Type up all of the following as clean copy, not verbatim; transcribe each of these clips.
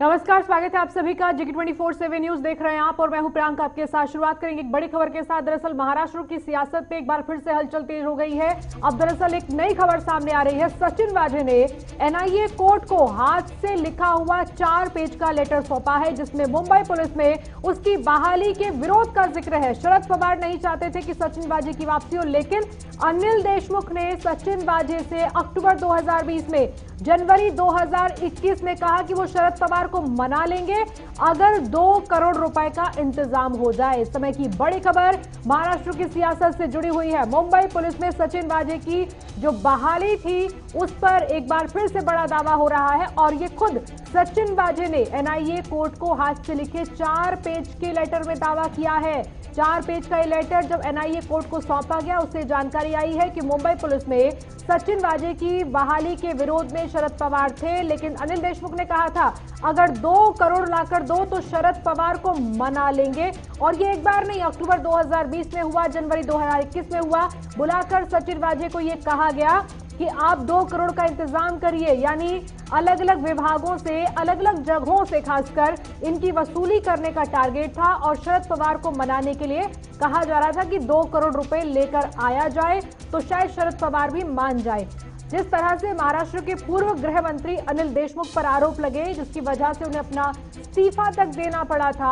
नमस्कार, स्वागत है आप सभी का। जिके 24/7 न्यूज देख रहे हैं आप और मैं हूं प्रियंका आपके साथ। शुरुआत करेंगे एक बड़ी खबर के साथ। दरअसल महाराष्ट्र की सियासत पे एक बार फिर से हलचल तेज हो गई है। अब दरअसल एक नई खबर सामने आ रही है। सचिन वाजे ने एनआईए कोर्ट को हाथ से लिखा हुआ 4 पेज का लेटर सौंपा है, जिसमें मुंबई पुलिस में उसकी बहाली के विरोध का जिक्र है। शरद पवार नहीं चाहते थे कि सचिन वाजे की वापसी हो, लेकिन अनिल देशमुख ने सचिन वाजे से अक्टूबर 2020 में जनवरी 2021 में कहा कि वो शरद पवार को मना लेंगे अगर 2 करोड़ रुपए का इंतजाम हो जाए। इस समय की बड़ी खबर महाराष्ट्र की सियासत से जुड़ी हुई है। मुंबई पुलिस में सचिन वाजे की जो बहाली थी उस पर एक बार फिर से बड़ा दावा हो रहा है और ये खुद सचिन वाजे ने एनआईए कोर्ट को हाथ से लिखे 4 पेज के लेटर में दावा किया है। 4 पेज का ये लेटर जब एनआईए कोर्ट को सौंपा गया, उससे जानकारी आई है कि मुंबई पुलिस में सचिन वाजे की बहाली के विरोध में शरद पवार थे, लेकिन अनिल देशमुख ने कहा था अगर 2 करोड़ लाकर दो तो शरद पवार को मना लेंगे। और ये एक बार नहीं, अक्टूबर 2020 में हुआ, जनवरी 2021 में हुआ। बुलाकर सचिन वाजे को ये कहा गया कि आप 2 करोड़ का इंतजाम करिए, यानी अलग अलग विभागों से, अलग अलग जगहों से खासकर इनकी वसूली करने का टारगेट था और शरद पवार को मनाने के लिए कहा जा रहा था कि 2 करोड़ रुपए लेकर आया जाए तो शायद शरद पवार भी मान जाए। जिस तरह से महाराष्ट्र के पूर्व गृह मंत्री अनिल देशमुख पर आरोप लगे, जिसकी वजह से उन्हें अपना इस्तीफा तक देना पड़ा था,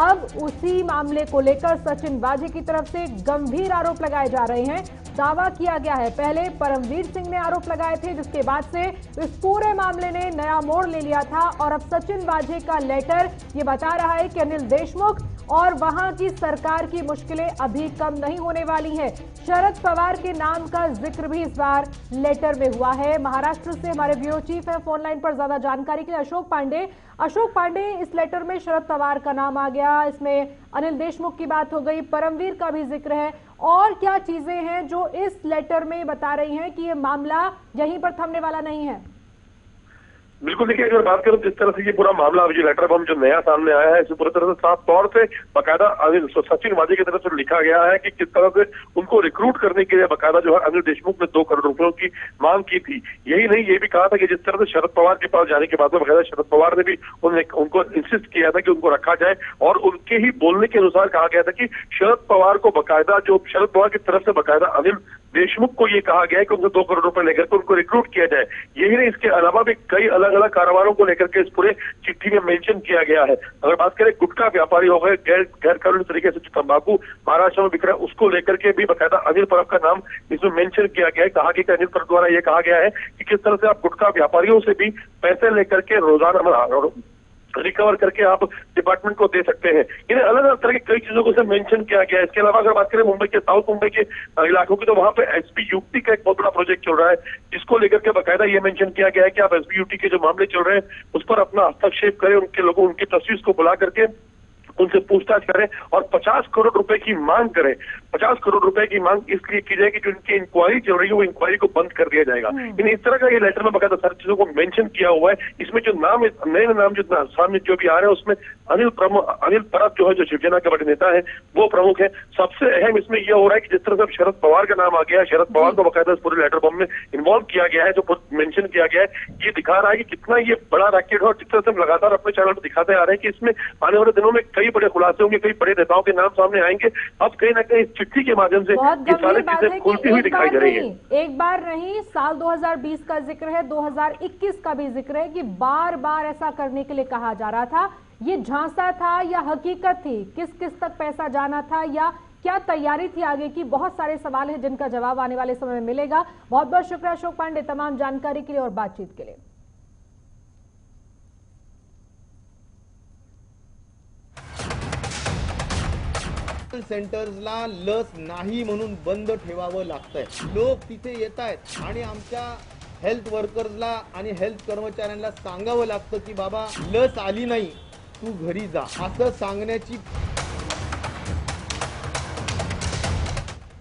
अब उसी मामले को लेकर सचिन वाजे की तरफ से गंभीर आरोप लगाए जा रहे हैं। दावा किया गया है, पहले परमवीर सिंह ने आरोप लगाए थे, जिसके बाद से इस पूरे मामले ने नया मोड़ ले लिया था और अब सचिन वाजे का लेटर ये बता रहा है कि अनिल देशमुख और वहां की सरकार की मुश्किलें अभी कम नहीं होने वाली हैं। शरद पवार के नाम का जिक्र भी इस बार लेटर में हुआ है। महाराष्ट्र से हमारे ब्यूरो चीफ है फोन लाइन पर ज्यादा जानकारी के लिए अशोक पांडे। अशोक पांडे, इस लेटर में शरद पवार का नाम आ गया, इसमें अनिल देशमुख की बात हो गई, परमवीर का भी जिक्र है, और क्या चीजें हैं जो इस लेटर में बता रही हैं कि ये मामला यहीं पर थमने वाला नहीं है? बिल्कुल, देखिए अगर बात करें जिस तरह से ये पूरा मामला अभी लेटर बम जो नया सामने आया है, इसे पूरी तरह से साफ तौर से बकायदा अनिल सचिन वाजे की तरफ से लिखा गया है कि किस तरह से उनको रिक्रूट करने के लिए बकायदा जो है अनिल देशमुख ने 2 करोड़ रुपयों की मांग की थी। यही नहीं, ये भी कहा था कि जिस तरह से शरद पवार के पास जाने के बाद में बकायदा शरद पवार ने भी उनको इंसिस्ट किया था कि उनको रखा जाए और उनके ही बोलने के अनुसार कहा गया था कि शरद पवार को बकायदा, जो शरद पवार की तरफ से बकायदा अनिल देशमुख को ये कहा गया है कि उनको 2 करोड़ रुपए लेकर के उनको रिक्रूट किया जाए। यही नहीं, इसके अलावा भी कई अलग अलग कारोबारों को लेकर के इस पूरे चिट्ठी में मेंशन किया गया है। अगर बात करें गुटखा व्यापारी हो गए, गैर कानूनी तरीके से तंबाकू महाराष्ट्र में बिक रहा है, उसको लेकर के भी बकायदा अनिल परब का नाम इसमें मेंशन किया गया है। कहा गया कि अनिल परब द्वारा ये कहा गया है कि किस तरह से आप गुटखा व्यापारियों से भी पैसे लेकर के रोजाना रिकवर करके आप डिपार्टमेंट को दे सकते हैं। इन्हें अलग अलग तरह की कई चीजों को मेंशन किया गया है। इसके अलावा अगर बात करें मुंबई के, साउथ मुंबई के इलाकों की, तो वहां पे एसपी यूटी का एक बहुत बड़ा प्रोजेक्ट चल रहा है, जिसको लेकर के बकायदा ये मेंशन किया गया है कि आप एसपी यूटी के जो मामले चल रहे हैं उस पर अपना हस्तक्षेप करें, उनकी तस्वीर को बुला करके उनसे पूछताछ करें और 50 करोड़ रुपए की मांग करें। 50 करोड़ रुपए की मांग इसलिए की जाएगी कि उनकी इंक्वायरी चल रही है, वो इंक्वायरी को बंद कर दिया जाएगा। इस तरह का ये लेटर में बकायदा सारी चीजों को मेंशन किया हुआ है। इसमें जो नाम, नए नाम जो सामने जो भी आ रहे हैं, उसमें अनिल परब जो है, जो शिवसेना के बड़े नेता है, वो प्रमुख है। सबसे अहम इसमें यह हो रहा है कि जिस तरह से शरद पवार का नाम आ गया है, शरद पवार को बकायदा इस पूरे लेटर बम में इन्वॉल्व किया गया है, जो मेंशन किया गया है, ये दिखा रहा है कि कितना ये बड़ा रैकेट है। और जिस तरह से हम लगातार अपने चैनल पर दिखाते आ रहे हैं कि इसमें आने वाले दिनों में कई बड़े खुलासे होंगे, कई बड़े नेताओं के नाम सामने आएंगे। अब कहीं ना कहीं इस चिट्ठी के माध्यम से ये सारी चीजें खुलती हुई दिखाई दे रही है। एक बार नहीं, साल 2020 का जिक्र है, 2021 का भी जिक्र है कि बार बार ऐसा करने के लिए कहा जा रहा था। ये झांसा था या हकीकत थी? किस किस तक पैसा जाना था या क्या तैयारी थी आगे की? बहुत सारे सवाल हैं जिनका जवाब आने वाले समय में मिलेगा। बहुत बहुत शुक्रिया अशोक पांडे तमाम जानकारी के लिए और बातचीत के लिए। सेंटर्सला लस नाही म्हणून बंद ठेवावं लागतंय। लोक तिथे येत आहेत आणि आमच्या हेल्थ वर्कर्सला आणि हेल्थ कर्मचाऱ्यांना सांगावं लागतं की बाबा लस आली नाही, तू घरी जा, असं सांगण्याची।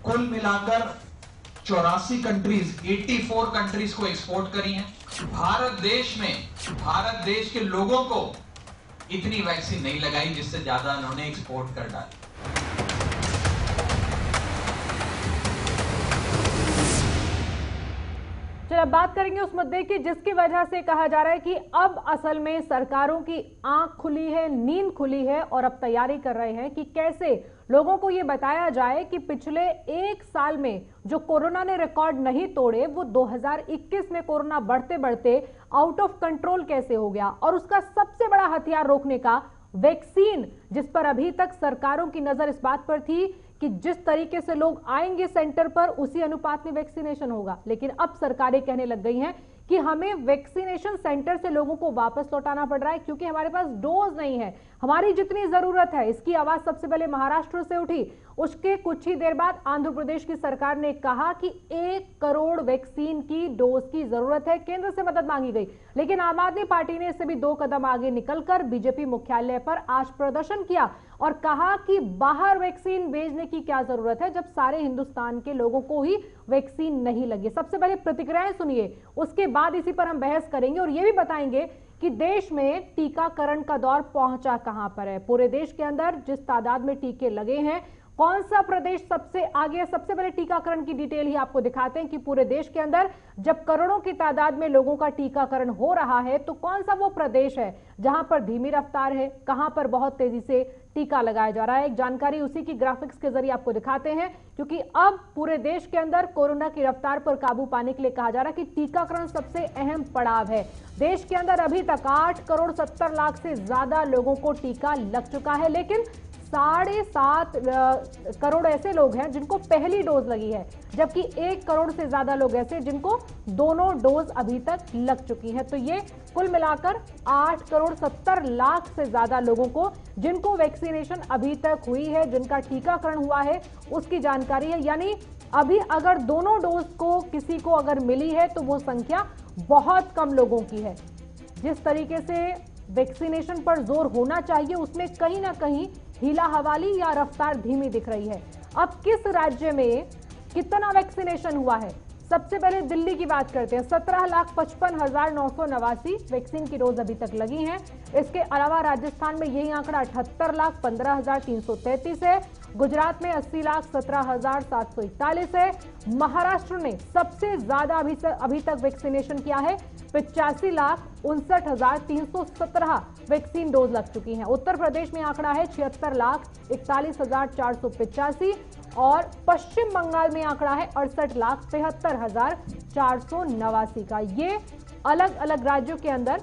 कुल मिलाकर 84 कंट्रीज, 84 कंट्रीज को एक्सपोर्ट करी हैं। भारत देश के लोगों को इतनी वैक्सीन नहीं लगाई जिससे ज्यादा उन्होंने एक्सपोर्ट कर डाली। चलिए अब बात करेंगे उस मुद्दे की जिसकी वजह से कहा जा रहा है कि अब असल में सरकारों की आंख खुली है, नींद खुली है और अब तैयारी कर रहे हैं कि कैसे लोगों को यह बताया जाए कि पिछले एक साल में जो कोरोना ने रिकॉर्ड नहीं तोड़े वो 2021 में कोरोना बढ़ते बढ़ते आउट ऑफ कंट्रोल कैसे हो गया, और उसका सबसे बड़ा हथियार रोकने का वैक्सीन, जिस पर अभी तक सरकारों की नजर इस बात पर थी कि जिस तरीके से लोग आएंगे सेंटर पर उसी अनुपात में वैक्सीनेशन होगा, लेकिन अब सरकारें कहने लग गई हैं कि हमें वैक्सीनेशन सेंटर से लोगों को वापस लौटाना पड़ रहा है क्योंकि हमारे पास डोज नहीं है हमारी जितनी जरूरत है। इसकी आवाज सबसे पहले महाराष्ट्र से उठी, उसके कुछ ही देर बाद आंध्र प्रदेश की सरकार ने कहा कि 1 करोड़ वैक्सीन की डोज की जरूरत है, केंद्र से मदद मांगी गई। लेकिन आम आदमी पार्टी ने इससे भी 2 कदम आगे निकलकर बीजेपी मुख्यालय पर आज प्रदर्शन किया और कहा कि बाहर वैक्सीन भेजने की क्या जरूरत है जब सारे हिंदुस्तान के लोगों को ही वैक्सीन नहीं लगी। सबसे पहले प्रतिक्रियाएं सुनिए, उसके बाद इसी पर हम बहस करेंगे और यह भी बताएंगे कि देश में टीकाकरण का दौर पहुंचा कहां पर है। पूरे देश के अंदर जिस तादाद में टीके लगे हैं, कौन सा प्रदेश सबसे आगे है, सबसे पहले टीकाकरण की डिटेल ही आपको दिखाते हैं कि पूरे देश के अंदर जब करोड़ों की तादाद में लोगों का टीकाकरण हो रहा है तो कौन सा वो प्रदेश है जहां पर धीमी रफ्तार है, कहां पर बहुत तेजी से टीका लगाया जा रहा है। एक जानकारी उसी की ग्राफिक्स के जरिए आपको दिखाते हैं क्योंकि अब पूरे देश के अंदर कोरोना की रफ्तार पर काबू पाने के लिए कहा जा रहा है कि टीकाकरण सबसे अहम पड़ाव है। देश के अंदर अभी तक 8 करोड़ 70 लाख से ज्यादा लोगों को टीका लग चुका है, लेकिन 7.5 करोड़ ऐसे लोग हैं जिनको पहली डोज लगी है, जबकि 1 करोड़ से ज्यादा लोग ऐसे जिनको दोनों डोज अभी तक लग चुकी है। तो ये कुल मिलाकर 8 करोड़ 70 लाख से ज्यादा लोगों को जिनको वैक्सीनेशन अभी तक हुई है, जिनका टीकाकरण हुआ है, उसकी जानकारी है। यानी अभी अगर दोनों डोज को किसी को अगर मिली है तो वो संख्या बहुत कम लोगों की है। जिस तरीके से वैक्सीनेशन पर जोर होना चाहिए उसमें कहीं ना कहीं हीला हवाली या रफ्तार धीमी दिख रही है। अब किस राज्य में कितना वैक्सीनेशन हुआ है, सबसे पहले दिल्ली की बात करते हैं। 17,55,989 वैक्सीन की डोज अभी तक लगी हैं। इसके अलावा राजस्थान में यही आंकड़ा 78,15,333 है। गुजरात में 80,17,741 है। महाराष्ट्र ने सबसे ज्यादा अभी तक वैक्सीनेशन किया है, 85,59,317 वैक्सीन डोज लग चुकी हैं। उत्तर प्रदेश में आंकड़ा है 76,41,485 और पश्चिम बंगाल में आंकड़ा है 68,73,489 का। ये अलग अलग राज्यों के अंदर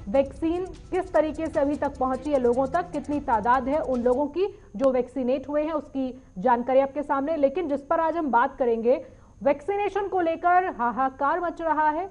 वैक्सीन किस तरीके से अभी तक पहुंची है लोगों तक, कितनी तादाद है उन लोगों की जो वैक्सीनेट हुए हैं, उसकी जानकारी आपके सामने। लेकिन जिस पर आज हम बात करेंगे, वैक्सीनेशन को लेकर हाहाकार मच रहा है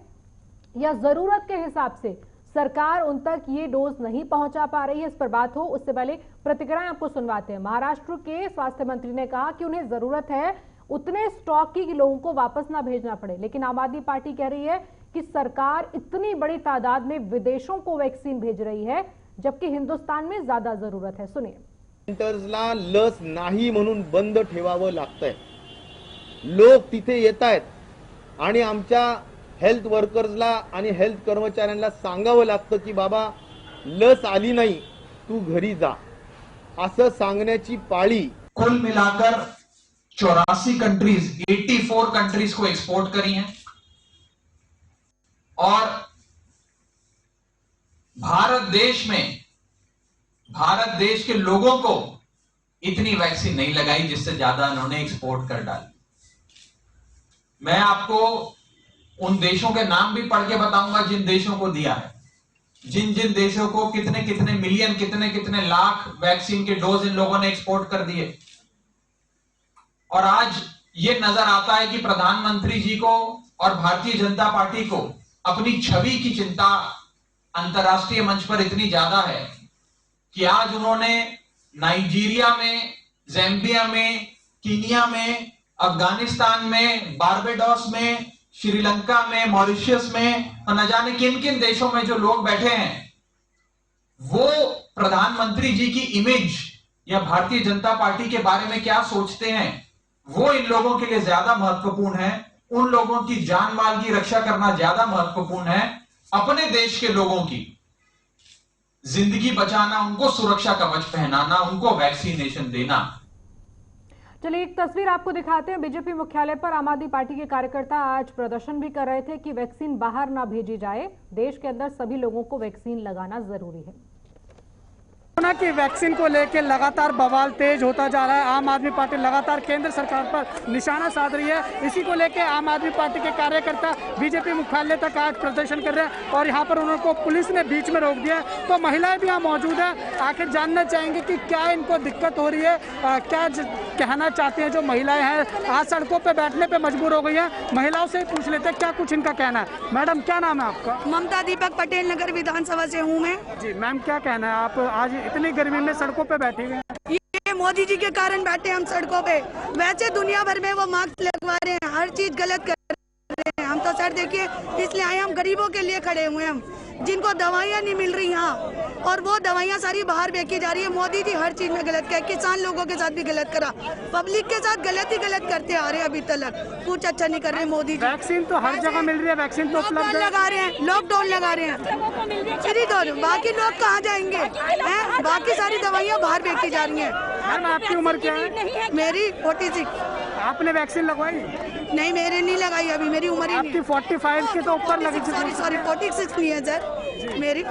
या जरूरत के हिसाब से सरकार उन तक ये डोज नहीं पहुंचा पा रही है, इस पर बात हो उससे पहले प्रतिक्रियाएं आपको सुनवाते हैं। महाराष्ट्र के स्वास्थ्य मंत्री ने कहा कि उन्हें जरूरत है उतने स्टॉक की कि लोगों को वापस ना भेजना पड़े, लेकिन आम आदमी पार्टी कह रही है कि सरकार इतनी बड़ी तादाद में विदेशों को वैक्सीन भेज रही है जबकि हिंदुस्तान में ज्यादा जरूरत है। सुनिए। सेंटर्सला लस नाही म्हणून बंद ठेवावं लागतंय, लोक तिथे येत आहेत आणि आमच्या हेल्थ वर्कर्सला आणि हेल्थ कर्मचाऱ्यांना सांगावं लागतं की बाबा लस आली नाही तू घरी जा, असं सांगण्याची पाळी कुल मिलाकर 84 कंट्रीज 84 कंट्रीज को एक्सपोर्ट करी हैं और भारत देश के लोगों को इतनी वैक्सीन नहीं लगाई जिससे ज्यादा उन्होंने एक्सपोर्ट कर डाली। मैं आपको उन देशों के नाम भी पढ़ के बताऊंगा जिन देशों को दिया है, जिन जिन देशों को कितने कितने मिलियन, कितने कितने लाख वैक्सीन के डोज इन लोगों ने एक्सपोर्ट कर दिए। और आज ये नजर आता है कि प्रधानमंत्री जी को और भारतीय जनता पार्टी को अपनी छवि की चिंता अंतर्राष्ट्रीय मंच पर इतनी ज्यादा है कि आज उन्होंने नाइजीरिया में, ज़ैम्बिया में, कीनिया में, अफगानिस्तान में, बारबाडोस में, श्रीलंका में, मॉरिशस में और न जाने किन किन देशों में जो लोग बैठे हैं वो प्रधानमंत्री जी की इमेज या भारतीय जनता पार्टी के बारे में क्या सोचते हैं वो इन लोगों के लिए ज्यादा महत्वपूर्ण है। उन लोगों की जान माल की रक्षा करना ज्यादा महत्वपूर्ण है, अपने देश के लोगों की जिंदगी बचाना, उनको सुरक्षा कवच पहनाना, उनको वैक्सीनेशन देना। चलिए एक तस्वीर आपको दिखाते हैं। बीजेपी मुख्यालय पर आम आदमी पार्टी के कार्यकर्ता आज प्रदर्शन भी कर रहे थे कि वैक्सीन बाहर ना भेजी जाए, देश के अंदर सभी लोगों को वैक्सीन लगाना जरूरी है। कोरोना की वैक्सीन को लेकर लगातार बवाल तेज होता जा रहा है। आम आदमी पार्टी लगातार केंद्र सरकार पर निशाना साध रही है। इसी को लेकर आम आदमी पार्टी के कार्यकर्ता बीजेपी मुख्यालय तक आज प्रदर्शन कर रहे हैं और यहाँ पर उनको पुलिस ने बीच में रोक दिया। तो महिलाएं भी यहाँ मौजूद है, आखिर जानना चाहेंगे कि क्या इनको दिक्कत हो रही है, क्या कहना चाहते हैं जो महिलाएं हैं आज सड़कों पर बैठने पर मजबूर हो गई है। महिलाओं से पूछ लेते हैं क्या कुछ इनका कहना है। मैडम क्या नाम है आपका? ममता दीपक पटेल, नगर विधानसभा से हूँ मैं। जी मैम, क्या कहना है, आप आज इतनी गर्मी में सड़कों पे बैठी हुई हैं? ये मोदी जी के कारण बैठे हम सड़कों पे। वैसे दुनिया भर में वो मास्क लगवा रहे हैं, हर चीज गलत कर रहे हैं। हम तो सर देखिए इसलिए आए, हम गरीबों के लिए खड़े हुए हैं, हम जिनको दवाइयाँ नहीं मिल रही यहाँ, और वो दवाइयाँ सारी बाहर बेची जा रही है। मोदी जी हर चीज में गलत किया, किसान लोगों के साथ भी गलत करा, पब्लिक के साथ गलत ही गलत करते आ रहे हैं। अभी तक कुछ अच्छा नहीं कर रहे मोदी जी। वैक्सीन तो हर जगह मिल रही है, वैक्सीन तो उपलब्ध लगा रहे हैं, लॉकडाउन लगा रहे हैं फ्री दो, बाकी लोग कहाँ जाएंगे हैं? बाकी सारी दवाइयाँ बाहर बेची जा रही हैं। मैम आपकी उम्र क्या है? मेरी 46। आपने वैक्सीन लगवाई? नहीं, मेरे नहीं लगाई अभी, मेरी उम्र ही आपकी 45 के तो ऊपर लगी थी। सॉरी 46 नहीं है सर, मेरी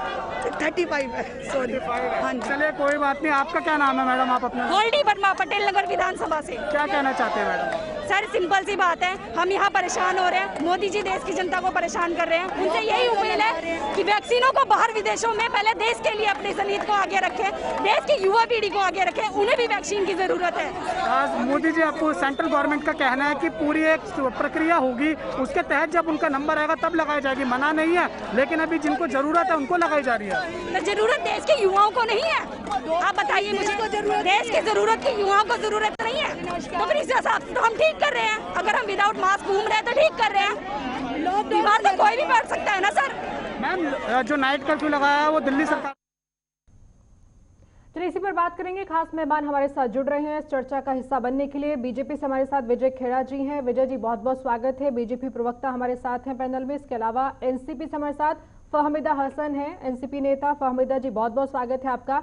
35 है, सॉरी। हाँ जी, चलिए कोई बात नहीं। आपका क्या नाम है मैडम? आप अपना? गोल्डी वर्मा, पटेल नगर विधानसभा से। क्या कहना चाहते हैं मैडम? सर सिंपल सी बात है, हम यहाँ परेशान हो रहे हैं, मोदी जी देश की जनता को परेशान कर रहे हैं। उनसे यही उम्मीद है कि वैक्सीनों को बाहर विदेशों में पहले देश के लिए अपने जनहित को आगे रखें, देश की युवा पीढ़ी को आगे रखें, उन्हें भी वैक्सीन की जरूरत है। आज मोदी जी, आपको सेंट्रल गवर्नमेंट का कहना है कि पूरी एक प्रक्रिया होगी, उसके तहत जब उनका नंबर आएगा तब लगाई जाएगी। मना नहीं है, लेकिन अभी जिनको जरूरत है उनको लगाई जा रही है। तो जरूरत देश के युवाओं को नहीं है? आप बताइए मुझे, देश की जरूरत की युवाओं को जरूरत नहीं है? तो फिर इस हिसाब से तो हम ठीक कर रहे हैं। अगर हम विदाउट मास्क घूम रहे हैं तो ठीक कर रहे हैं। बीमार तो कोई भी पड़ सकता है ना सर। मैम जो नाइट कर्फ्यू लगाया है वो दिल्ली सरकार। चलिए इसी पर बात करेंगे। खास मेहमान हमारे साथ जुड़ रहे हैं इस चर्चा का हिस्सा बनने के लिए। बीजेपी से हमारे साथ विजय खेड़ा जी हैं। विजय जी बहुत बहुत स्वागत है। बीजेपी प्रवक्ता हमारे साथ हैं पैनल में। इसके अलावा एनसीपी से हमारे साथ फहमीदा हसन है, एनसीपी नेता। फहमीदा जी बहुत बहुत स्वागत है आपका।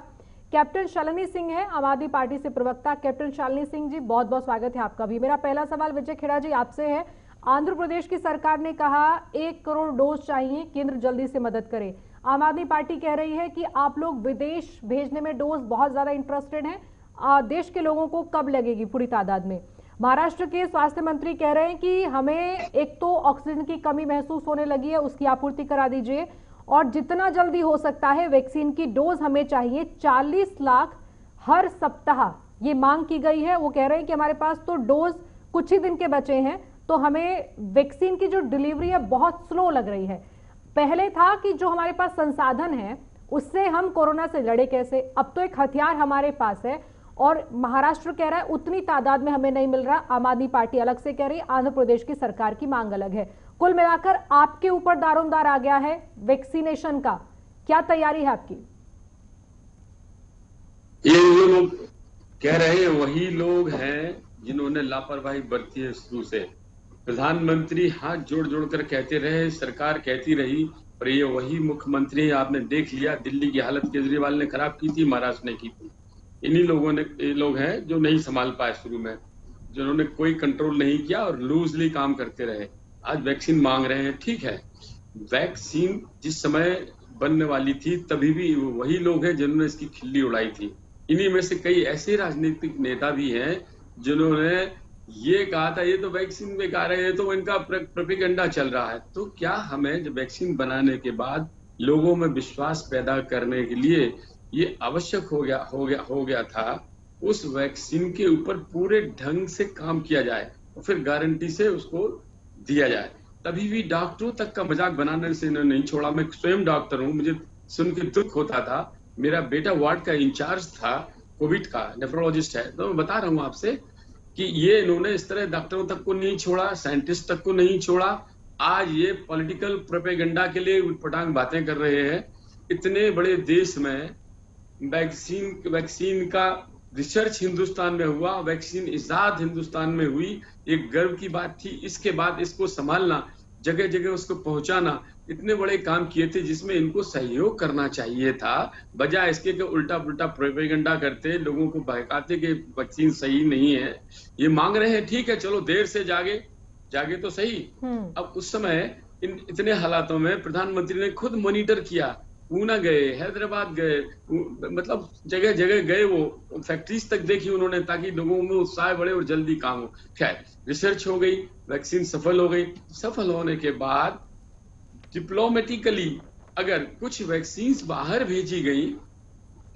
कैप्टन शालिनी सिंह है आम आदमी पार्टी से प्रवक्ता। कैप्टन शालिनी सिंह जी बहुत बहुत स्वागत है आपका भी। मेरा पहला सवाल विजय खेड़ा जी आपसे है। आंध्र प्रदेश की सरकार ने कहा 1 करोड़ डोज चाहिए, केंद्र जल्दी से मदद करे। आम आदमी पार्टी कह रही है कि आप लोग विदेश भेजने में डोज बहुत ज्यादा इंटरेस्टेड हैं, देश के लोगों को कब लगेगी पूरी तादाद में। महाराष्ट्र के स्वास्थ्य मंत्री कह रहे हैं कि हमें एक तो ऑक्सीजन की कमी महसूस होने लगी है, उसकी आपूर्ति करा दीजिए, और जितना जल्दी हो सकता है वैक्सीन की डोज हमें चाहिए। 40 लाख हर सप्ताह ये मांग की गई है। वो कह रहे हैं कि हमारे पास तो डोज कुछ ही दिन के बचे हैं, तो हमें वैक्सीन की जो डिलीवरी है बहुत स्लो लग रही है। पहले था कि जो हमारे पास संसाधन है उससे हम कोरोना से लड़े कैसे, अब तो एक हथियार हमारे पास है और महाराष्ट्र कह रहा है उतनी तादाद में हमें नहीं मिल रहा। आम आदमी पार्टी अलग से कह रही है, आंध्र प्रदेश की सरकार की मांग अलग है। कुल मिलाकर आपके ऊपर दारोमदार आ गया है वैक्सीनेशन का, क्या तैयारी है आपकी? ये जो लोग कह रहे हैं वही लोग हैं जिन्होंने लापरवाही बरती है शुरू से। प्रधानमंत्री हाथ जोड़ जोड़ कर कहते रहे, सरकार कहती रही, पर ये वही मुख्यमंत्री आपने देख लिया। दिल्ली की हालत केजरीवाल ने खराब की थी, महाराष्ट्र ने की थी। इन्हीं लोगों ने, ये लोग हैं जो नहीं संभाल पाए शुरू में, जिन्होंने कोई कंट्रोल नहीं किया और लूजली काम करते रहे। आज वैक्सीन मांग रहे हैं, ठीक है। वैक्सीन जिस समय बनने वाली थी तभी भी वही लोग हैं जिन्होंने इसकी खिल्ली उड़ाई थी। इन्हीं में से कई ऐसे राजनीतिक नेता भी हैं जिन्होंने ये कहा था ये तो वैक्सीन बेकार है, ये तो इनका प्रोपेगेंडा चल रहा है। तो क्या हमें जब वैक्सीन बनाने के बाद लोगों में विश्वास पैदा करने के लिए ये आवश्यक हो गया था उस वैक्सीन के ऊपर पूरे ढंग से काम किया जाए और फिर गारंटी से उसको दिया जाए। तभी भी डॉक्टरों तक का मजाक बनाने से इन्होंने नहीं छोड़ा। मैं स्वयं डॉक्टर हूँ, मुझे सुन के दुख होता था। मेरा बेटा वार्ड का इंचार्ज था, कोविड का नेफ्रोलॉजिस्ट है, तो मैं बता रहा हूँ आपसे कि ये इन्होंने इस तरह डॉक्टरों तक को नहीं छोड़ा, साइंटिस्ट तक को नहीं छोड़ा। आज ये पॉलिटिकल प्रोपेगेंडा के लिए उटपटांग बातें कर रहे हैं। इतने बड़े देश में वैक्सीन का रिसर्च हिंदुस्तान में हुआ, वैक्सीन इजाद हिंदुस्तान में हुई, एक गर्व की बात थी। इसके बाद इसको संभालना जगह जगह उसको पहुंचाना, इतने बड़े काम किए थे जिसमें इनको सहयोग करना चाहिए था, बजाय इसके कि उल्टा पुल्टा प्रोपेगेंडा करते, लोगों को बहकाते कि वैक्सीन सही नहीं है। ये मांग रहे हैं, ठीक है, चलो देर से जागे तो सही। अब उस समय इतने हालातों में प्रधानमंत्री ने खुद मॉनिटर किया, पूना गए, हैदराबाद गए, मतलब जगह जगह गए, वो फैक्ट्रीज तक देखी उन्होंने, ताकि लोगों में उत्साह बढ़े और जल्दी काम हो। खैर, रिसर्च हो गई, वैक्सीन सफल हो गई। सफल होने के बाद डिप्लोमेटिकली अगर कुछ वैक्सीन बाहर भेजी गई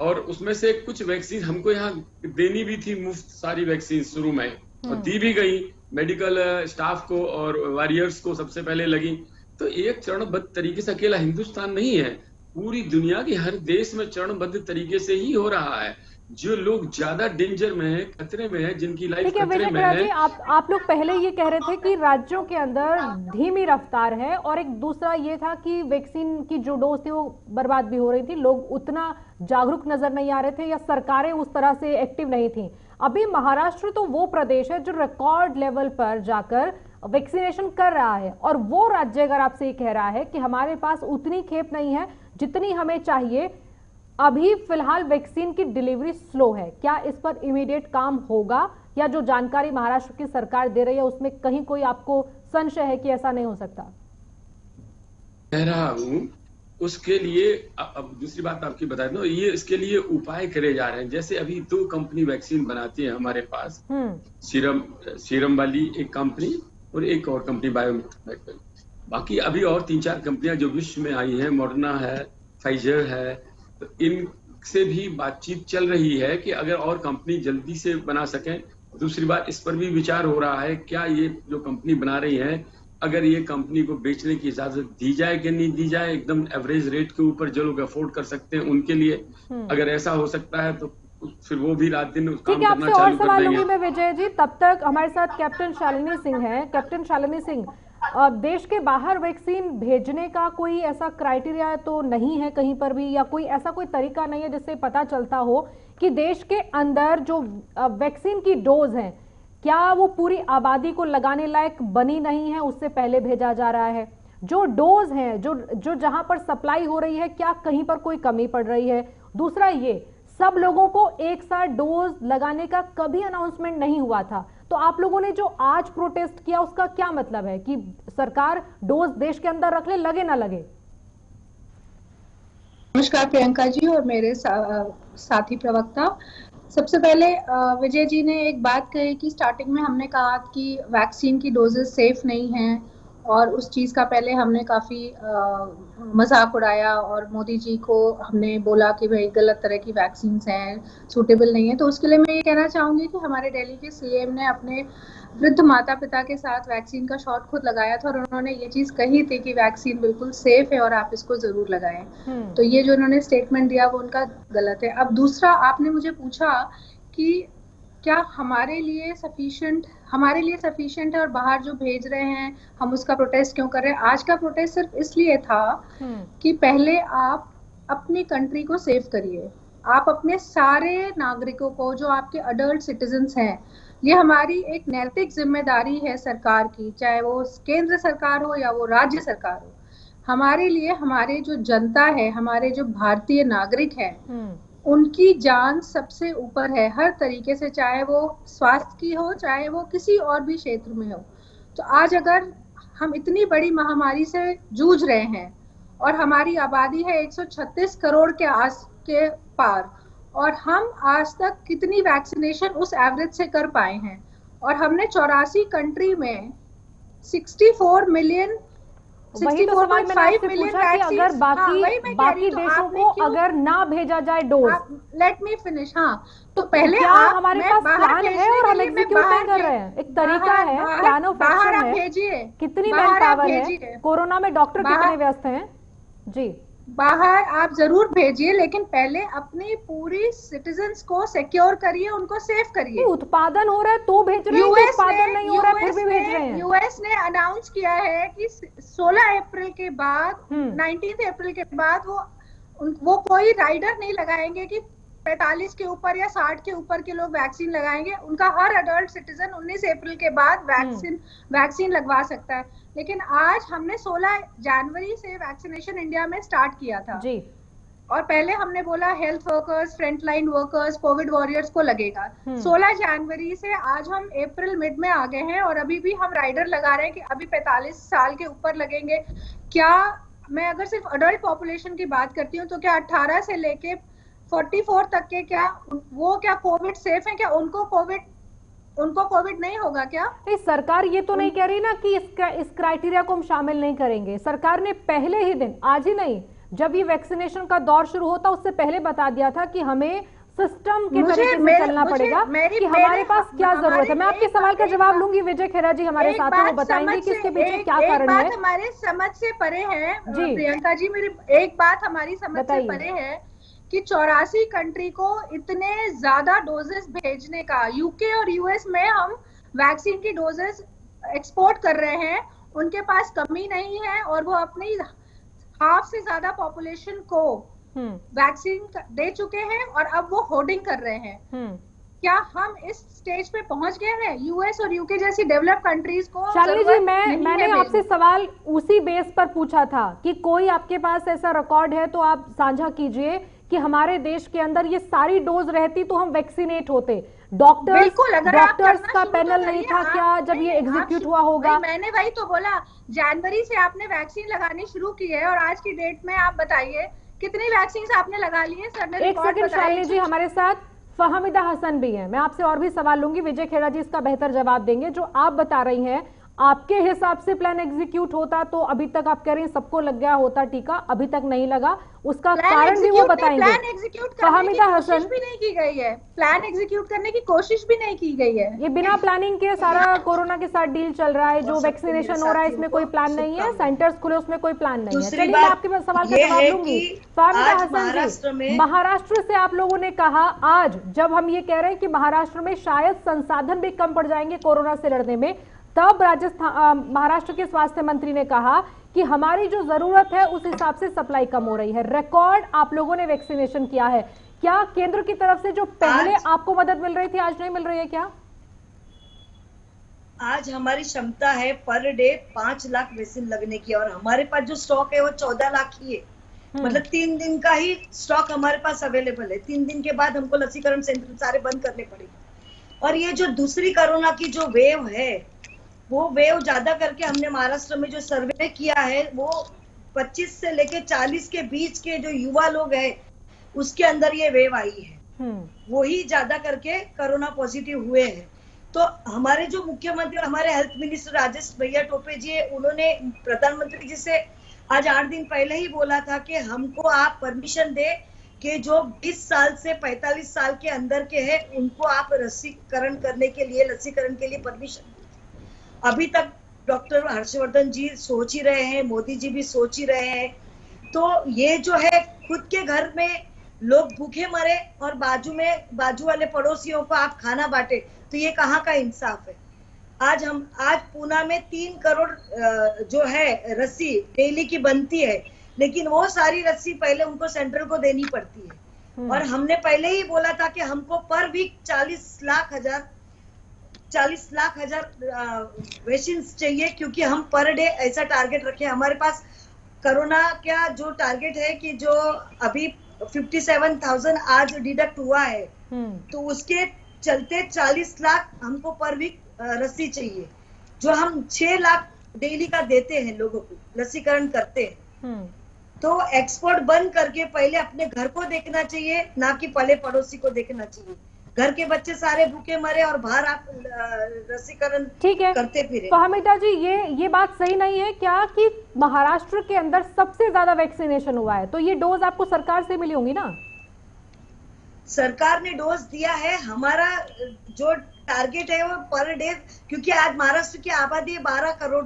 और उसमें से कुछ वैक्सीन हमको यहाँ देनी भी थी मुफ्त, सारी वैक्सीन शुरू में, और दी भी गई मेडिकल स्टाफ को और वॉरियर्स को सबसे पहले लगी। तो एक चरणबद्ध तरीके से अकेला हिंदुस्तान नहीं है, पूरी दुनिया के हर देश में चरणबद्ध तरीके से ही हो रहा है। जो लोग ज्यादा डेंजर में है, खतरे में है, जिनकी लाइफ खतरे में है। आप लोग पहले ये कह रहे थे कि राज्यों के अंदर धीमी रफ्तार है, और एक दूसरा ये था कि वैक्सीन की जो डोज थी वो बर्बाद भी हो रही थी, लोग उतना जागरूक नजर नहीं आ रहे थे, या सरकारें उस तरह से एक्टिव नहीं थी। अभी महाराष्ट्र तो वो प्रदेश है जो रिकॉर्ड लेवल पर जाकर वैक्सीनेशन कर रहा है, और वो राज्य अगर आपसे ये कह रहा है कि हमारे पास उतनी खेप नहीं है जितनी हमें चाहिए, अभी फिलहाल वैक्सीन की डिलीवरी स्लो है, क्या इस पर इमीडिएट काम होगा, या जो जानकारी महाराष्ट्र की सरकार दे रही है उसमें कहीं कोई आपको संशय है कि ऐसा नहीं हो सकता? कह रहा हूं, उसके लिए अब दूसरी बात आपकी बता दूं, ये इसके लिए उपाय करे जा रहे हैं। जैसे अभी 2 कंपनी वैक्सीन बनाती है हमारे पास, सीरम वाली एक कंपनी और एक और कंपनी बायोमेक। बाकी अभी और 3-4 कंपनियां जो विश्व में आई हैं, मॉडर्ना है, फाइजर है, तो इनसे भी बातचीत चल रही है कि अगर और कंपनी जल्दी से बना सकें। दूसरी बात, इस पर भी विचार हो रहा है, क्या ये जो कंपनी बना रही है, अगर ये कंपनी को बेचने की इजाजत दी जाए कि नहीं दी जाए, एकदम एवरेज रेट के ऊपर जो लोग अफोर्ड कर सकते हैं उनके लिए, अगर ऐसा हो सकता है तो फिर वो भी रात दिन काम करना चालू कर देंगे। मैं विजय जी, तब तक हमारे साथ कैप्टन शालिनी सिंह हैं। कैप्टन शालिनी सिंह, देश के बाहर वैक्सीन भेजने का कोई ऐसा क्राइटेरिया तो नहीं है कहीं पर भी, या कोई ऐसा कोई तरीका नहीं है जिससे पता चलता हो कि देश के अंदर जो वैक्सीन की डोज है, क्या वो पूरी आबादी को लगाने लायक बनी नहीं है, उससे पहले भेजा जा रहा है? जो डोज है, जो जहां पर सप्लाई हो रही है, क्या कहीं पर कोई कमी पड़ रही है? दूसरा, ये सब लोगों को एक साथ डोज लगाने का कभी अनाउंसमेंट नहीं हुआ था, तो आप लोगों ने जो आज प्रोटेस्ट किया उसका क्या मतलब है कि सरकार डोज देश के अंदर रख ले, लगे ना लगे? नमस्कार प्रियंका जी और मेरे साथी प्रवक्ता। सबसे पहले विजय जी ने एक बात कही कि स्टार्टिंग में हमने कहा कि वैक्सीन की डोजेस सेफ नहीं हैं, और उस चीज़ का पहले हमने काफ़ी मजाक उड़ाया, और मोदी जी को हमने बोला कि भाई गलत तरह की वैक्सीन हैं, सूटेबल नहीं है। तो उसके लिए मैं ये कहना चाहूँगी कि हमारे दिल्ली के सीएम ने अपने वृद्ध माता पिता के साथ वैक्सीन का शॉट खुद लगाया था, और उन्होंने ये चीज़ कही थी कि वैक्सीन बिल्कुल सेफ है और आप इसको ज़रूर लगाएं। तो ये जो उन्होंने स्टेटमेंट दिया वो उनका गलत है। अब दूसरा, आपने मुझे पूछा कि क्या हमारे लिए सफिशिएंट है, और बाहर जो भेज रहे हैं हम उसका प्रोटेस्ट क्यों कर रहे हैं? आज का प्रोटेस्ट सिर्फ इसलिए था कि पहले आप अपनी कंट्री को सेव करिए, आप अपने सारे नागरिकों को, जो आपके अडल्ट सिटीजन्स हैं, ये हमारी एक नैतिक जिम्मेदारी है सरकार की, चाहे वो केंद्र सरकार हो या वो राज्य सरकार हो। हमारे लिए हमारे जो जनता है, हमारे जो भारतीय नागरिक हैं, उनकी जान सबसे ऊपर है हर तरीके से, चाहे वो स्वास्थ्य की हो, चाहे वो किसी और भी क्षेत्र में हो। तो आज अगर हम इतनी बड़ी महामारी से जूझ रहे हैं और हमारी आबादी है 136 करोड़ के पार, और हम आज तक कितनी वैक्सीनेशन उस एवरेज से कर पाए हैं, और हमने 84 कंट्री में 64 मिलियन, वही तो सवाल मैंने आपसे पूछा कि अगर बाकी देशों को अगर ना भेजा जाए डोज, लेट मी फिनिश। हाँ, तो पहले क्या हमारे पास प्लान है और हम एग्जीक्यूट नहीं कर रहे हैं? एक तरीका है, प्लान ऑफ एक्शन है, कितनी मैन पावर है, कोरोना में डॉक्टर कितने व्यस्त हैं? जी, बाहर आप जरूर भेजिए, लेकिन पहले अपनी पूरी सिटीजन्स को सिक्योर करिए, उनको सेफ करिए। उत्पादन हो रहा है तो भेज रहे हैं, उत्पादन नहीं हो रहा है फिर भी भेज रहे हैं। यूएस ने अनाउंस किया है कि 16 अप्रैल के बाद, 19 अप्रैल के बाद वो कोई राइडर नहीं लगाएंगे कि 45 के ऊपर या 60 के ऊपर के लोग वैक्सीन लगाएंगे, उनका हर अडल्ट सिटीजन 19 अप्रैल के बाद वैक्सीन लगवा सकता है। लेकिन आज हमने 16 जनवरी से वैक्सीनेशन इंडिया में स्टार्ट किया था जी। और पहले हमने बोला health workers, frontline workers, Covid warriors को लगेगा। 16 जनवरी से आज हम अप्रैल मिड में आ गए हैं और अभी भी हम राइडर लगा रहे हैं कि अभी 45 साल के ऊपर लगेंगे। क्या मैं अगर सिर्फ अडल्ट पॉपुलेशन की बात करती हूँ तो क्या 18 से लेके 44 तक के क्या कोविड सेफ है? क्या उनको कोविड नहीं होगा क्या? नहीं, सरकार ये तो नहीं कह रही ना कि इस क्राइटेरिया को हम शामिल नहीं करेंगे। सरकार ने पहले ही दिन, आज ही नहीं, जब ये वैक्सीनेशन का दौर शुरू होता उससे पहले बता दिया था कि हमें सिस्टम के तरीके से चलना पड़ेगा, कि हमारे पास क्या जरूरत है। मैं आपके सवाल का जवाब लूंगी। विजय खेरा जी हमारे साथ हैं, वो बताएंगे कि इसके पीछे क्या कारण है। हमारे समझ से परे है प्रियंका जी, मेरी एक बात हमारी समझ से परे है कि 84 कंट्री को इतने ज्यादा डोजेस भेजने का, यूके और यूएस में हम वैक्सीन की डोजेस एक्सपोर्ट कर रहे हैं, उनके पास कमी नहीं है और वो अपनी हाफ से ज्यादा पॉपुलेशन को वैक्सीन दे चुके हैं और अब वो होर्डिंग कर रहे हैं। क्या हम इस स्टेज पे पहुंच गए हैं? यूएस और यूके जैसी डेवलप कंट्रीज को शालिनी जी, मैंने आपसे सवाल उसी बेस पर पूछा था कि कोई आपके पास ऐसा रिकॉर्ड है तो आप साझा कीजिए कि हमारे देश के अंदर ये सारी डोज रहती तो हम वैक्सीनेट होते। डॉक्टर्स का पैनल नहीं था क्या जब ये एग्जीक्यूट हुआ होगा? मैंने वही तो बोला, जनवरी से आपने वैक्सीन लगानी शुरू की है और आज की डेट में आप बताइए कितनी वैक्सीन आपने लगा ली है? सर ने एक सेकंड शालिनी जी, हमारे साथ फहमिदा हसन भी हैं। मैं आपसे और भी सवाल लूंगी, विजय खेरा जी इसका बेहतर जवाब देंगे। जो आप बता रही हैं, आपके हिसाब से प्लान एग्जीक्यूट होता तो अभी तक आप कह रही हैं सबको लग गया होता टीका, अभी तक नहीं लगा, उसका कारण भी वो बताएंगे। प्लान एग्जीक्यूट करने की कोशिश भी नहीं की गई है, प्लान एग्जीक्यूट करने की कोशिश भी नहीं की गई है। ये बिना प्लानिंग के सारा कोरोना के साथ डील चल रहा है। जो वैक्सीनेशन हो रहा है इसमें कोई प्लान नहीं है, सेंटर्स खुले उसमें कोई प्लान नहीं है। चलिए मैं आपके सवाल का जवाब दूंगी। फहमिदा हसन जी, महाराष्ट्र से आप लोगों ने कहा, आज जब हम ये कह रहे हैं कि महाराष्ट्र में शायद संसाधन भी कम पड़ जाएंगे कोरोना से लड़ने में, तब महाराष्ट्र के स्वास्थ्य मंत्री ने कहा कि हमारी जो जरूरत है उस हिसाब से सप्लाई कम हो रही है। रिकॉर्ड आप लोगों ने वैक्सीनेशन किया है। क्या केंद्र की तरफ से जो पहले आपको मदद मिल रही थी आज नहीं मिल रही है क्या? आज हमारी क्षमता है पर डे 5 लाख वैक्सीन लगने की और हमारे पास जो स्टॉक है वो 14 लाख ही है। मतलब 3 दिन का ही स्टॉक हमारे पास अवेलेबल है। 3 दिन के बाद हमको लसीकरण सेंटर सारे बंद करने पड़ेंगे। और ये जो दूसरी कोरोना की जो वेव है, वो वेव ज्यादा करके हमने महाराष्ट्र में जो सर्वे किया है वो 25 से लेके 40 के बीच के जो युवा लोग हैं उसके अंदर ये वेव आई है। वो ही ज्यादा करके कोरोना पॉजिटिव हुए हैं। तो हमारे जो मुख्यमंत्री और हमारे हेल्थ मिनिस्टर राजेश भैया टोपे जी, उन्होंने प्रधानमंत्री जी से आज 8 दिन पहले ही बोला था कि हमको आप परमिशन दे कि जो 20 साल से 45 साल के अंदर के हैं उनको आप लसीकरण के लिए परमिशन। अभी तक डॉक्टर हर्षवर्धन जी सोच ही रहे हैं, मोदी जी भी सोच ही रहे हैं। तो ये जो है खुद के घर में लोग भूखे मरे और बाजू वाले पड़ोसियों को आप खाना बांटे, तो ये कहाँ का इंसाफ है? आज पूना में 3 करोड़ जो है रस्सी डेली की बनती है, लेकिन वो सारी रस्सी पहले उनको सेंट्रल को देनी पड़ती है। और हमने पहले ही बोला था कि हमको पर वीक 40 लाख हजार वैक्सीन चाहिए, क्योंकि हम पर डे ऐसा टारगेट रखे। हमारे पास कोरोना का जो टारगेट है कि जो अभी 57,000 आज डिडक्ट हुआ है, तो उसके चलते 40 लाख हमको पर वीक रस्सी चाहिए, जो हम 6 लाख डेली का देते हैं लोगों को, लसीकरण करते हैं। तो एक्सपोर्ट बंद करके पहले अपने घर को देखना चाहिए, ना कि पहले पड़ोसी को देखना चाहिए। घर के बच्चे सारे भूखे मरे और बाहर आप लसीकरण करते फिरे। फहमिदा जी, ये बात सही नहीं है क्या कि महाराष्ट्र के अंदर सबसे ज्यादा वैक्सीनेशन हुआ है, तो ये डोज आपको सरकार से मिली होंगी ना? सरकार ने डोज दिया है। हमारा जो टारगेट है वो पर डे, क्योंकि आज महाराष्ट्र की आबादी है 12 करोड़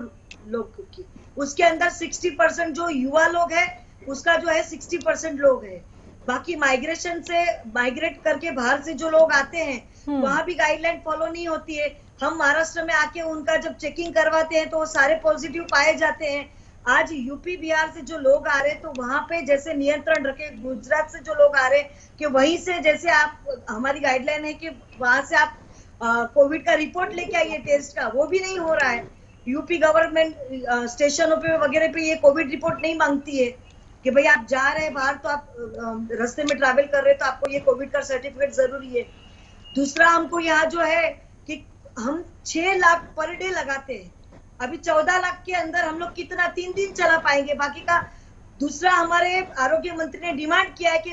लोग की, उसके अंदर 60% जो युवा लोग है उसका जो है 60% लोग है। बाकी माइग्रेट करके बाहर से जो लोग आते हैं वहां भी गाइडलाइन फॉलो नहीं होती है। हम महाराष्ट्र में आके उनका जब चेकिंग करवाते हैं तो वो सारे पॉजिटिव पाए जाते हैं। आज यूपी बिहार से जो लोग आ रहे तो वहां पे जैसे नियंत्रण रखे, गुजरात से जो लोग आ रहे कि वहीं से जैसे आप, हमारी गाइडलाइन है कि वहां से आप कोविड का रिपोर्ट लेके आइए टेस्ट का, वो भी नहीं हो रहा है। यूपी गवर्नमेंट स्टेशनों पे वगैरह पे ये कोविड रिपोर्ट नहीं मांगती है कि भाई आप जा रहे हैं बाहर तो आप रास्ते में ट्रैवल कर रहे हैं तो आपको ये कोविड का सर्टिफिकेट जरूरी है। दूसरा हमको यहाँ जो है कि हम 6 लाख पर डे लगाते हैं, अभी 14 लाख के अंदर हम लोग कितना 3 दिन चला पाएंगे बाकी का। दूसरा हमारे आरोग्य मंत्री ने डिमांड किया है कि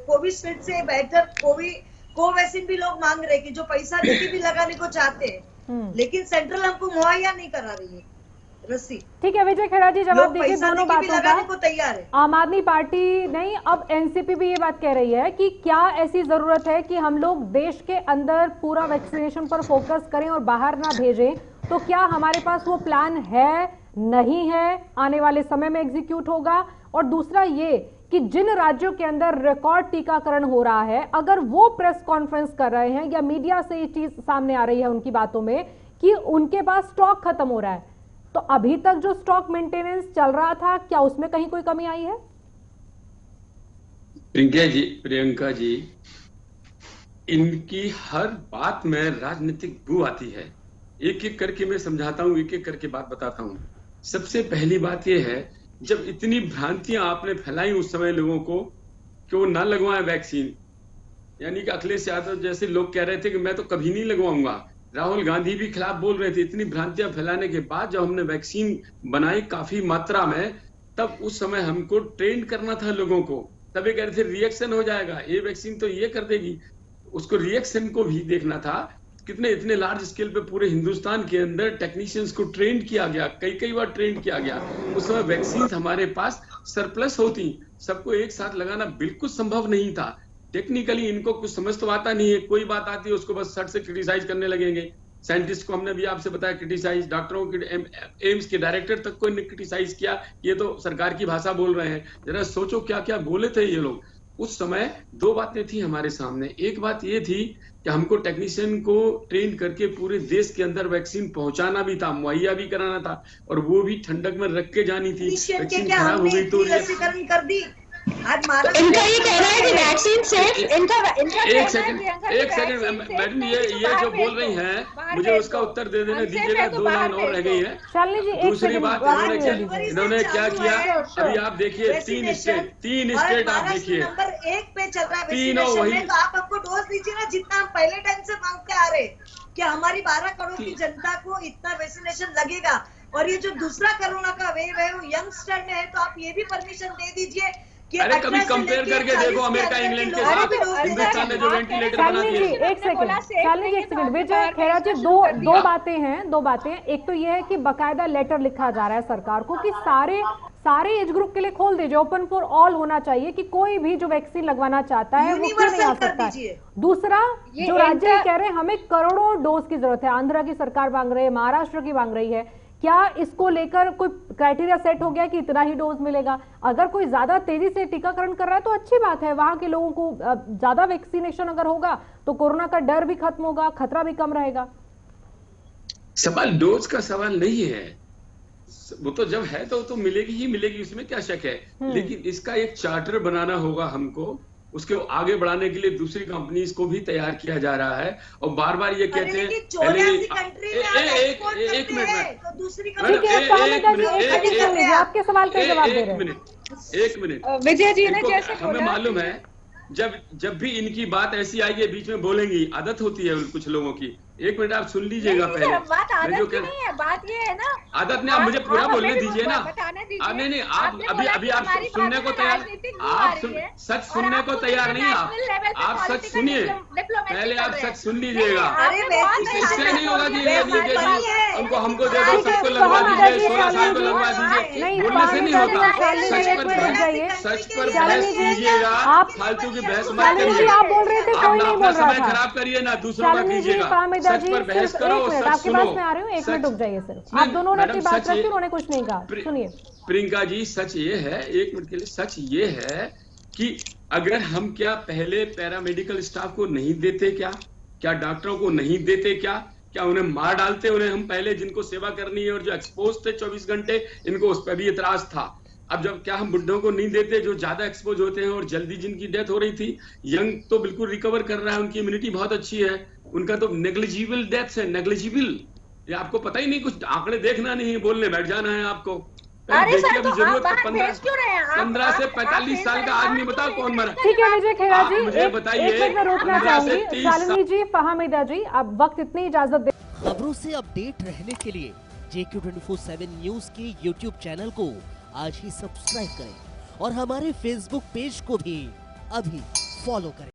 कोविशील्ड से बेहतर कोवैक्सीन भी लोग मांग रहे हैं कि जो पैसा देके भी लगाने को चाहते हैं, लेकिन सेंट्रल हमको मुहैया नहीं करा रही है रस्सी। ठीक है विजय खेड़ा जी, जवाब दीजिए दोनों बातों का। को तैयार है आम आदमी पार्टी नहीं, अब एनसीपी भी ये बात कह रही है कि क्या ऐसी जरूरत है कि हम लोग देश के अंदर पूरा वैक्सीनेशन पर फोकस करें और बाहर ना भेजें, तो क्या हमारे पास वो प्लान है, नहीं है, आने वाले समय में एग्जीक्यूट होगा? और दूसरा ये कि जिन राज्यों के अंदर रिकॉर्ड टीकाकरण हो रहा है, अगर वो प्रेस कॉन्फ्रेंस कर रहे हैं या मीडिया से ये चीज सामने आ रही है उनकी बातों में कि उनके पास स्टॉक खत्म हो रहा है, तो अभी तक जो स्टॉक मेंटेनेंस चल रहा था क्या उसमें कहीं कोई कमी आई है? प्रियंका जी, इनकी हर बात में राजनीतिक बू आती है। एक एक करके मैं समझाता हूं, एक एक करके बात बताता हूं। सबसे पहली बात यह है, जब इतनी भ्रांतियां आपने फैलाई उस समय लोगों को कि वो ना लगवाएं वैक्सीन, यानी कि अखिलेश यादव जैसे लोग कह रहे थे कि मैं तो कभी नहीं लगवाऊंगा, राहुल गांधी भी खिलाफ बोल रहे थे। इतनी भ्रांतियां फैलाने के बाद जब हमने वैक्सीन बनाई काफी मात्रा में, तब उस समय हमको ट्रेन करना था लोगों को। तब ये कह रहे थे रिएक्शन हो जाएगा, ये वैक्सीन तो ये कर देगी, उसको रिएक्शन को भी देखना था। कितने इतने लार्ज स्केल पे पूरे हिंदुस्तान के अंदर टेक्नीशियंस को ट्रेन किया गया, कई बार ट्रेन किया गया। उस समय वैक्सीन हमारे पास सरप्लस होती, सबको एक साथ लगाना बिल्कुल संभव नहीं था। टेक्निकली इनको कुछ समझ तो आता नहीं है, कोई बात आती है उसको बस सट से क्रिटिसाइज करने लगेंगे। साइंटिस्ट को हमने भी आपसे बताया क्रिटिसाइज, डॉक्टरों के एम्स के डायरेक्टर तक को क्रिटिसाइज किया, ये तो सरकार की भाषा बोल रहे हैं। जरा सोचो क्या क्या बोले थे ये लोग उस समय। 2 बातें थी हमारे सामने। एक बात ये थी कि हमको टेक्नीशियन को ट्रेन करके पूरे देश के अंदर वैक्सीन पहुंचाना भी था, मुहैया भी कराना था, और वो भी ठंडक में रख के जानी थी। वैक्सीन खराब हो गई तो लसीकरण कर दी। आज इनका ये कहना है कि वैक्सीन सेफ, एक सेकंड मैडम, ये जो बोल रही हैं मुझे उसका उत्तर दे देने दीजिएगा। 2 लाइन और रह गई है। दूसरी बात इन्होंने क्या किया, अभी आप देखिए 3 स्टेट आप देखिए, नंबर 1 पे चल रहा है तीनों वही। तो आप हमको डोज दीजिए ना, जितना हम पहले टाइम से मांगते आ रहे कि हमारी 12 करोड़ की जनता को इतना वैक्सीनेशन लगेगा। और ये जो दूसरा कोरोना का वेव है वो यंगस्टर में है, तो आप ये भी परमिशन दे दीजिए। अरे कभी कंपेयर करके देखो अमेरिका इंग्लैंड के साथ, हिंदुस्तान ने जो वेंटिलेटर बना दिए। एक सेकंड विजय खेड़ा जी, दो बातें। एक तो ये है कि बकायदा लेटर लिखा जा रहा है सरकार को कि सारे एज ग्रुप के लिए खोल दीजिए, ओपन फॉर ऑल होना चाहिए कि कोई भी जो वैक्सीन लगवाना चाहता है वो क्यों नहीं आ सकता है। दूसरा, जो राज्य कह रहे हैं हमें करोड़ों डोज की जरूरत है, आंध्र की सरकार मांग रही है, महाराष्ट्र की मांग रही है, क्या इसको लेकर कोई क्राइटेरिया सेट हो गया कि इतना ही डोज मिलेगा? अगर कोई ज्यादा तेजी से टीकाकरण कर रहा है तो अच्छी बात है, वहां के लोगों को ज्यादा वैक्सीनेशन अगर होगा तो कोरोना का डर भी खत्म होगा, खतरा भी कम रहेगा। सवाल डोज का सवाल नहीं है, वो तो जब है तो मिलेगी ही मिलेगी, उसमें क्या शक है। लेकिन इसका एक चार्टर बनाना होगा हमको, उसके आगे बढ़ाने के लिए दूसरी कंपनीज को भी तैयार किया जा रहा है। और बार बार ये कहते हैं आपके सवाल का जवाब दे रहे हैं। एक मिनट विजय जी ने जैसे हमें मालूम है जब भी इनकी बात ऐसी आएगी बीच में बोलेंगी, आदत होती है कुछ लोगों की। 1 मिनट आप सुन लीजिएगा पहले। बात आदत की नहीं है, बात ये है ना, आदत नहीं, आप मुझे पूरा बोलने दीजिए ना। नहीं, आप अभी आप सुनने को तैयार, आप सच सुनने को तैयार नहीं। आप सच सुनिए पहले, आप सच सुन लीजिएगा। इससे नहीं होगा कि हमको दे दो, सबको लगवा दीजिए, 16 साल को लगवा दीजिए, बोलने से नहीं होता। सच पर बहस कीजिएगा, फालतू की बहस मत करिए। आप बोल रहे थे, कोई नहीं बोल रहा था। समय खराब करिए ना, दूसरों का कीजिएगा। सच पर बहस करो, आपके पास में आ रही हूँ, 1 मिनट रुक जाइए सिर्फ। आप दोनों ने अपनी बात रखी, उन्होंने कुछ नहीं कहा, सुनिए। प्रियंका जी, सच ये है, 1 मिनट के लिए, सच ये है कि अगर हम क्या पहले पैरामेडिकल स्टाफ को नहीं देते क्या डॉक्टरों को नहीं देते क्या? क्या उन्हें मार डालते? उन्हें हम पहले जिनको सेवा करनी है और जो एक्सपोज थे 24 घंटे, इनको उस पर भी एतराज था। अब जब क्या हम बुड्ढों को नहीं देते जो ज्यादा एक्सपोज होते हैं और जल्दी जिनकी डेथ हो रही थी? यंग तो बिल्कुल रिकवर कर रहा है, उनकी इम्यूनिटी बहुत अच्छी है, उनका तो नेग्लिजिबल डेथ है, नेग्लिजिबल। ये आपको पता ही नहीं, कुछ आंकड़े देखना नहीं, बोलने बैठ जाना है आपको। अरे सर, तो जरूरत आप बाहर भेज क्यों रहे हैं? 15 से 45 साल का आदमी, बताओ कौन मरा? ठीक है विजय खेरा जी, मुझे बताइए, एक मिनट में रोकना 15 से चाहूंगी। 30 शालिनी जी, फहमीदा जी, अब वक्त इतनी इजाजत दे। खबरों से अपडेट रहने के लिए JQ24/7 न्यूज के YouTube चैनल को आज ही सब्सक्राइब करें और हमारे Facebook पेज को भी अभी फॉलो करें।